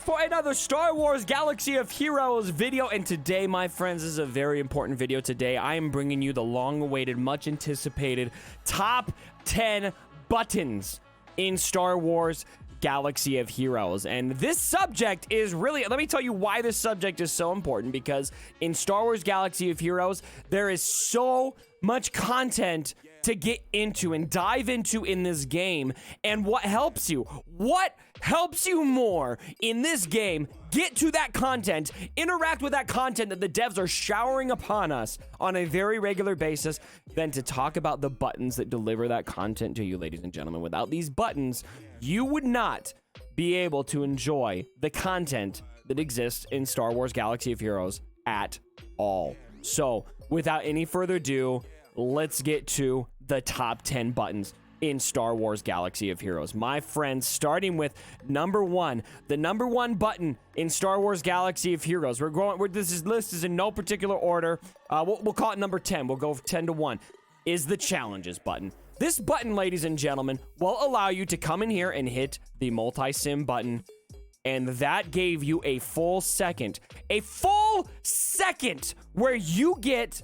for another Star Wars Galaxy of Heroes video, and today, my friends, is a very important video. Today, I am bringing you the long-awaited, much-anticipated top 10 buttons in Star Wars Galaxy of Heroes. And this subject is really, let me tell you why this subject is so important, because in Star Wars Galaxy of Heroes, there is so much content to get into and dive into in this game. And what helps you more in this game get to that content, interact with that content that the devs are showering upon us on a very regular basis, than to talk about the buttons that deliver that content to you, ladies and gentlemen. Without these buttons, you would not be able to enjoy the content that exists in Star Wars Galaxy of Heroes at all. So without any further ado, let's get to the top 10 buttons in Star Wars Galaxy of Heroes. My friends, starting with number one, the number one button in Star Wars Galaxy of Heroes. This list is in no particular order. We'll call it number 10. We'll go 10 to 1. Is the challenges button. This button, ladies and gentlemen, will allow you to come in here and hit the multi-sim button. And that gave you a full second where you get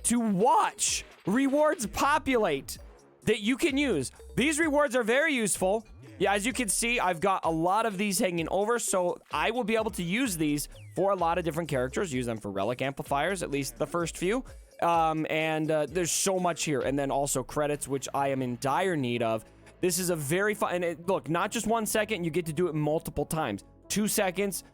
to watch rewards populate that you can use. These rewards are very useful. Yeah, as you can see, I've got a lot of these hanging over, so I will be able to use these for a lot of different characters, use them for relic amplifiers, at least the first few. There's so much here. And then also credits, which I am in dire need of. This is a very fun, and look, not just 1 second, you get to do it multiple times. 2 seconds,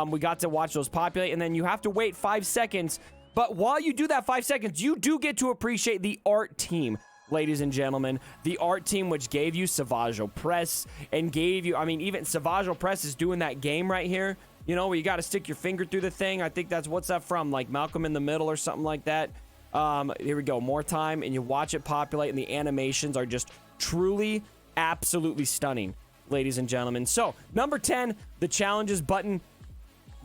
we got to watch those populate, and then you have to wait 5 seconds. But while you do that 5 seconds, you do get to appreciate the art team, ladies and gentlemen. The art team, which gave you Swgoh Press, and gave you, I mean, even Swgoh Press is doing that game right here, you know, where you got to stick your finger through the thing. I think that's, what's that from? Like Malcolm in the Middle or something like that. Here we go, more time, and you watch it populate, and the animations are just truly, absolutely stunning, ladies and gentlemen. So, number 10, the challenges button,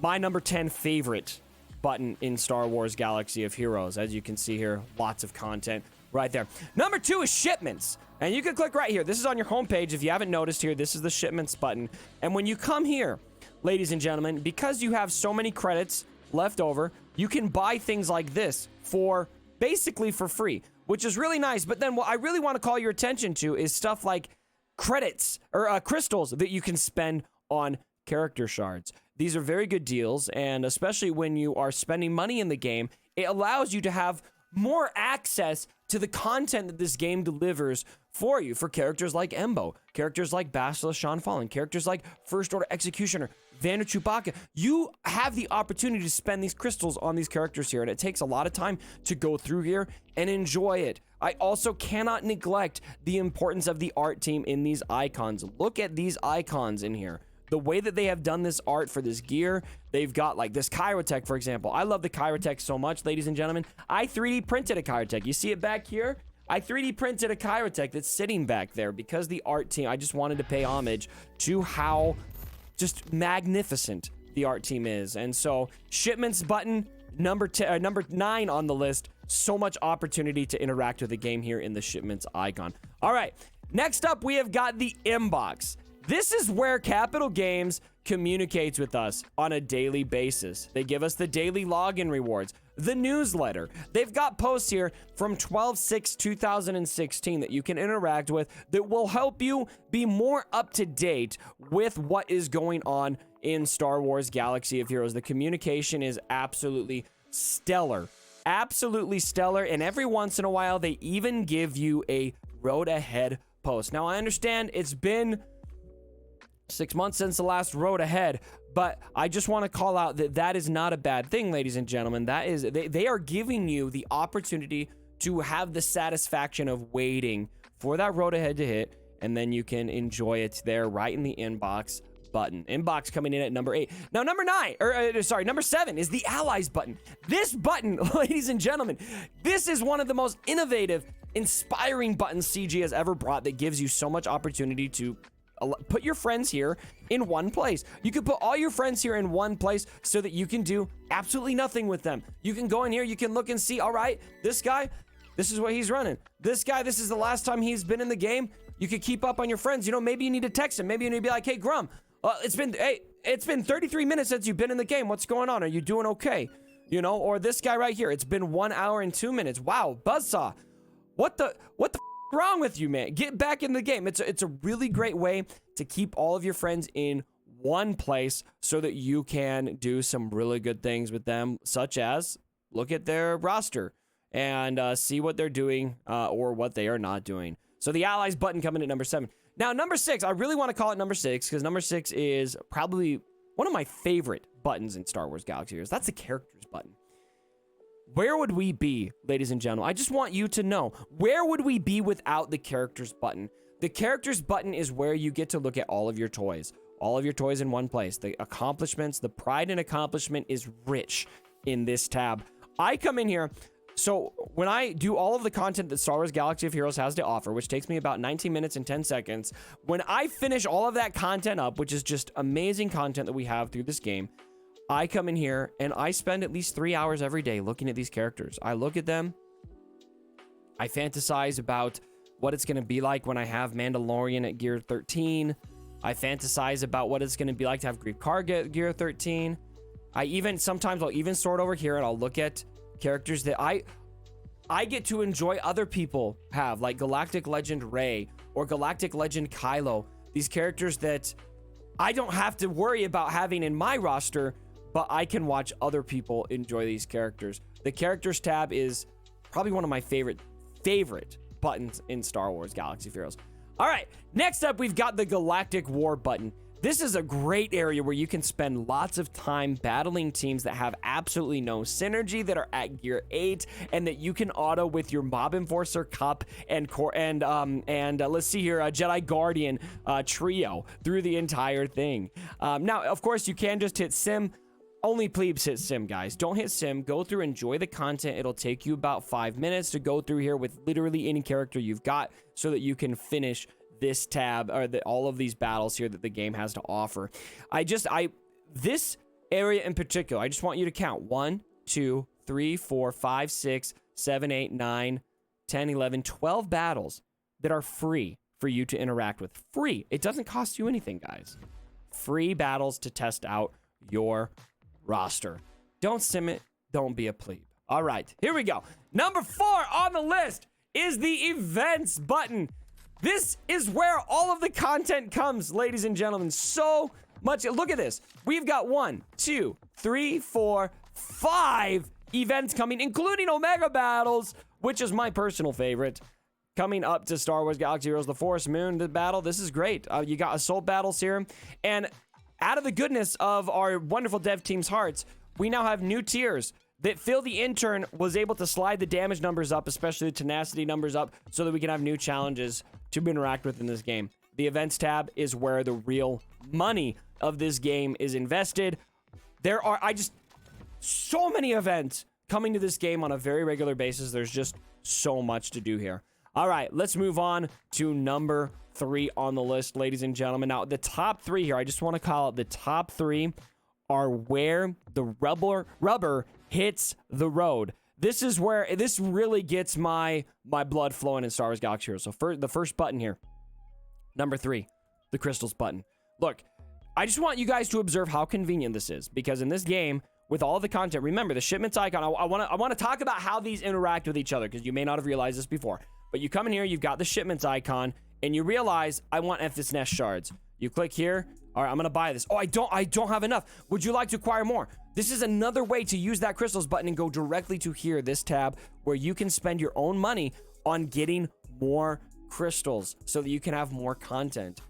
my number 10 favorite button in Star Wars Galaxy of Heroes. As you can see here, lots of content right there. Number 2 is Shipments, and you can click right here. This is on your homepage. If you haven't noticed here, this is the Shipments button. And when you come here, ladies and gentlemen, because you have so many credits left over, you can buy things like this for basically for free, which is really nice. But then what I really want to call your attention to is stuff like credits or crystals that you can spend on character shards. These are very good deals, and especially when you are spending money in the game, it allows you to have more access to the content that this game delivers for you, for characters like Embo, characters like Basilisk Sean Fallen, characters like First Order Executioner, Vander Chewbacca. You have the opportunity to spend these crystals on these characters here, and it takes a lot of time to go through here and enjoy it. I also cannot neglect the importance of the art team in these icons. Look at these icons in here. The way that they have done this art for this gear, they've got like this Kyrotech, for example. I love the Kyrotech so much, ladies and gentlemen. I 3D printed a Kyrotech. You see it back here? I 3D printed a Kyrotech that's sitting back there because the art team, I just wanted to pay homage to how just magnificent the art team is. And so, Shipments button, number 9 on the list. So much opportunity to interact with the game here in the Shipments icon. All right, next up, we have got the inbox. This is where Capital Games communicates with us on a daily basis. They give us the daily login rewards, the newsletter. They've got posts here from 12/6/2016 that you can interact with that will help you be more up to date with what is going on in Star Wars Galaxy of Heroes. The communication is absolutely stellar. Absolutely stellar. And every once in a while, they even give you a road ahead post. Now, I understand it's been 6 months since the last road ahead, but I just want to call out that that is not a bad thing, ladies and gentlemen. That is, they are giving you the opportunity to have the satisfaction of waiting for that road ahead to hit, and then you can enjoy it there right in the inbox button. Inbox coming in at number 8. Now, number 7 is the allies button. This button, ladies and gentlemen, this is one of the most innovative, inspiring buttons CG has ever brought that gives you so much opportunity to put your friends here in one place. You can put all your friends here in one place so that you can do absolutely nothing with them. You can go in here, you can look and see, all right, this guy, this is what he's running. This guy, this is the last time he's been in the game. You can keep up on your friends. You know, maybe you need to text him. Maybe you need to be like, hey, Grum, it's been, hey, it's been 33 minutes since you've been in the game. What's going on? Are you doing okay? You know, or this guy right here. It's been 1 hour and 2 minutes. Wow, Buzzsaw. What the wrong with you, man? Get back in the game. It's a really great way to keep all of your friends in one place so that you can do some really good things with them, such as look at their roster and see what they're doing or what they are not doing. So the allies button coming at number 7. Now, number 6, I really want to call it number 6 because number 6 is probably one of my favorite buttons in Star Wars Galaxy Heroes. That's the characters button. Where would we be, ladies and gentlemen? I just want you to know, where would we be without the characters button? The characters button is where you get to look at all of your toys in one place. The accomplishments, the pride and accomplishment is rich in this tab. I come in here, so when I do all of the content that Star Wars Galaxy of Heroes has to offer, which takes me about 19 minutes and 10 seconds, when I finish all of that content up, which is just amazing content that we have through this game, I come in here and I spend at least 3 hours every day looking at these characters. I look at them. I fantasize about what it's going to be like when I have Mandalorian at gear 13. I fantasize about what it's going to be like to have Greef Karga at gear 13. Sometimes I'll even sort over here and I'll look at characters that I get to enjoy other people have, like Galactic Legend Rey or Galactic Legend Kylo. These characters that I don't have to worry about having in my roster, but I can watch other people enjoy these characters. The characters tab is probably one of my favorite buttons in Star Wars Galaxy of Heroes. All right, next up, we've got the Galactic War button. This is a great area where you can spend lots of time battling teams that have absolutely no synergy, that are at gear 8, and that you can auto with your Mob Enforcer, Cup, and let's see here, a Jedi Guardian trio through the entire thing. Now, of course, you can just hit Sim. Only plebes hit Sim, guys. Don't hit Sim. Go through, enjoy the content. It'll take you about 5 minutes to go through here with literally any character you've got so that you can finish this tab or all of these battles here that the game has to offer. This area in particular, I just want you to count 1, 2, 3, 4, 5, 6, 7, 8, 9, 10, 11, 12 battles that are free for you to interact with. Free. It doesn't cost you anything, guys. Free battles to test out your roster. Don't sim it. Don't be a plebe. All right, here we go. Number 4 on the list is the events button. This is where all of the content comes, ladies and gentlemen. So much. Look at this. We've got 1, 2, 3, 4, 5 events coming, including Omega battles, which is my personal favorite. Coming up to Star Wars Galaxy Heroes, the Forest Moon, the battle. This is great. You got assault battles here. And out of the goodness of our wonderful dev team's hearts, we now have new tiers that Phil the Intern was able to slide the damage numbers up, especially the tenacity numbers up, so that we can have new challenges to interact with in this game. The events tab is where the real money of this game is invested. There are so many events coming to this game on a very regular basis. There's just so much to do here. All right, let's move on to number 3 on the list, ladies and gentlemen. Now, the top 3 here, I just want to call it the top 3 are where the rubber hits the road. This is where this really gets my blood flowing in Star Wars Galaxy Heroes. So the first button here, number 3, the crystals button. Look, I just want you guys to observe how convenient this is, because in this game, with all the content, remember the shipments icon. I want to talk about how these interact with each other, because you may not have realized this before. But you come in here, you've got the shipments icon, and you realize I want Estus Nest shards. You click here. All right, I'm gonna buy this. Oh, I don't have enough. Would you like to acquire more? This is another way to use that crystals button and go directly to here, this tab, where you can spend your own money on getting more crystals so that you can have more content.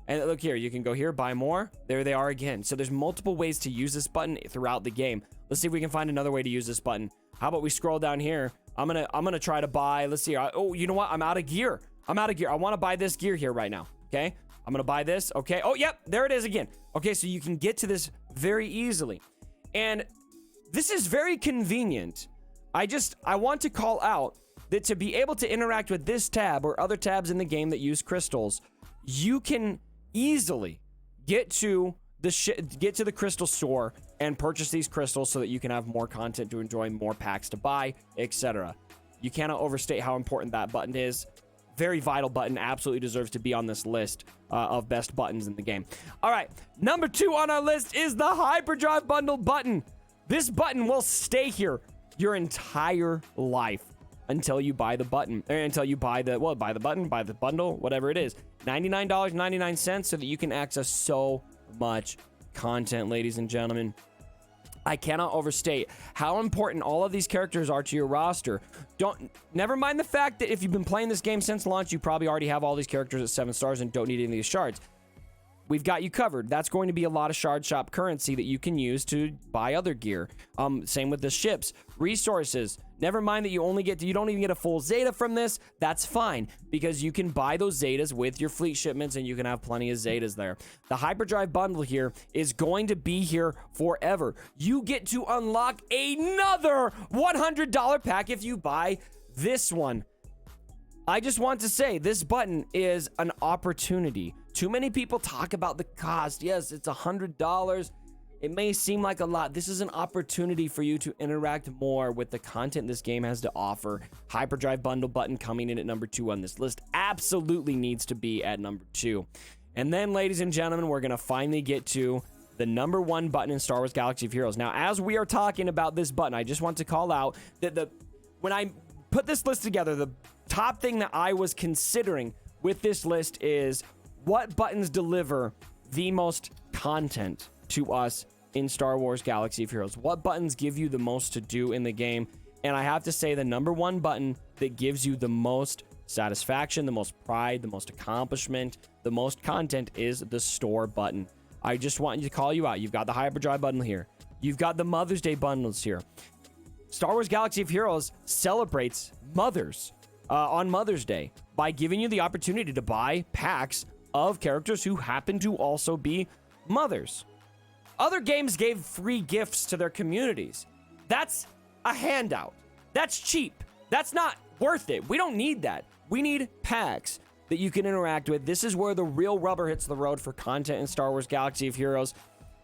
And look here, you can go here, buy more. There they are again. So there's multiple ways to use this button throughout the game. Let's see if we can find another way to use this button. How about we scroll down here? I'm gonna try to buy. Let's see. Oh, you know what? I'm out of gear. I want to buy this gear here right now. Okay, I'm gonna buy this. Okay. Oh, yep. There it is again. Okay, so you can get to this very easily, and this is very convenient. I want to call out that to be able to interact with this tab or other tabs in the game that use crystals, you can easily get to the crystal store and purchase these crystals so that you can have more content to enjoy, more packs to buy, etc. You cannot overstate how important that button is. very vital button, absolutely deserves to be on this list of best buttons in the game. All right, number 2 on our list is the Hyperdrive Bundle button. This button will stay here your entire life until you buy the button, or until you buy the, well, buy the button, buy the bundle, whatever it is. $99.99 so that you can access so much content, ladies and gentlemen. I cannot overstate how important all of these characters are to your roster. Never mind the fact that if you've been playing this game since launch, you probably already have all these characters at 7 stars and don't need any of these shards. We've got you covered. That's going to be a lot of shard shop currency that you can use to buy other gear. Same with the ships, resources. Never mind that you don't even get a full Zeta from this. That's fine, because you can buy those Zetas with your fleet shipments and you can have plenty of Zetas there. The Hyperdrive bundle here is going to be here forever. You get to unlock another $100 pack if you buy this one. I just want to say this button is an opportunity. Too many people talk about the cost. Yes, it's $100. It may seem like a lot. This is an opportunity for you to interact more with the content this game has to offer. Hyperdrive bundle button coming in at number 2 on this list absolutely needs to be at number 2. And then, ladies and gentlemen, we're going to finally get to the number 1 button in Star Wars Galaxy of Heroes. Now, as we are talking about this button, I just want to call out that when I put this list together, the top thing that I was considering with this list is what buttons deliver the most content to us in Star Wars Galaxy of Heroes. What buttons give you the most to do in the game? And I have to say the number 1 button that gives you the most satisfaction, the most pride, the most accomplishment, the most content is the store button. I just want to call you out. You've got the Hyperdrive bundle here. You've got the Mother's Day bundles here. Star Wars Galaxy of Heroes celebrates mothers on Mother's Day by giving you the opportunity to buy packs of characters who happen to also be mothers. Other games gave free gifts to their communities. That's a handout. That's cheap. That's not worth it. We don't need that. We need packs that you can interact with. This is where the real rubber hits the road for content in Star Wars Galaxy of Heroes.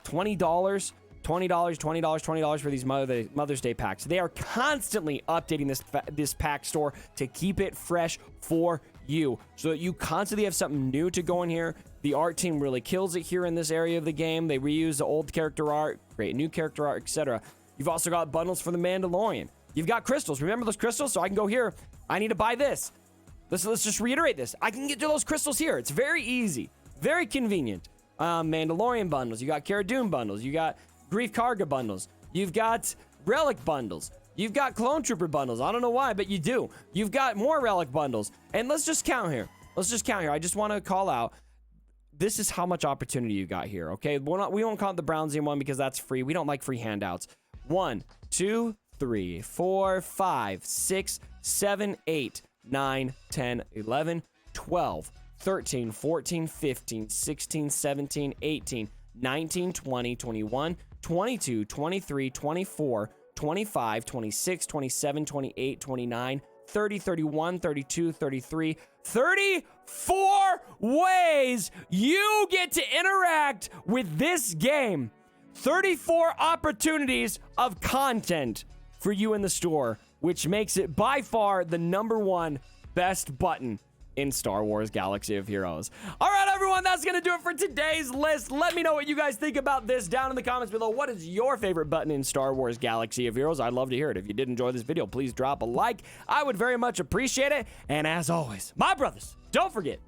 $20, $20 for these Mother's Day packs. They are constantly updating this pack store to keep it fresh for you, so that you constantly have something new to go in here. The art team really kills it here in this area of the game. They reuse the old character art, create new character art, etc. You've also got bundles for the Mandalorian. You've got crystals. Remember those crystals? So I can go here. I need to buy this. Let's just reiterate this. I can get to those crystals here. It's very easy, very convenient. Mandalorian bundles. You got Cara Dune bundles. You got Grief Karga bundles. You've got Relic bundles. You've got Clone Trooper bundles. I don't know why, but you do. You've got more Relic bundles. And let's just count here. I just want to call out, this is how much opportunity you got here, okay? We won't count the Brownsian one because that's free. We don't like free handouts. 1, 2, 3, 4, 5, 6, 7, 8, 9, 10, 11, 12, 13, 14, 15, 16, 17, 18, 19, 20, 21, 22, 23, 24, 25, 26, 27, 28, 29, 30, 31, 32, 33, 34 ways you get to interact with this game. 34 opportunities of content for you in the store, which makes it by far the number 1 best button in Star Wars Galaxy of Heroes. All right, everyone, that's going to do it for today's list. Let me know what you guys think about this down in the comments below. What is your favorite button in Star Wars Galaxy of Heroes? I'd love to hear it. If you did enjoy this video, please drop a like. I would very much appreciate it. And as always, my brothers, don't forget,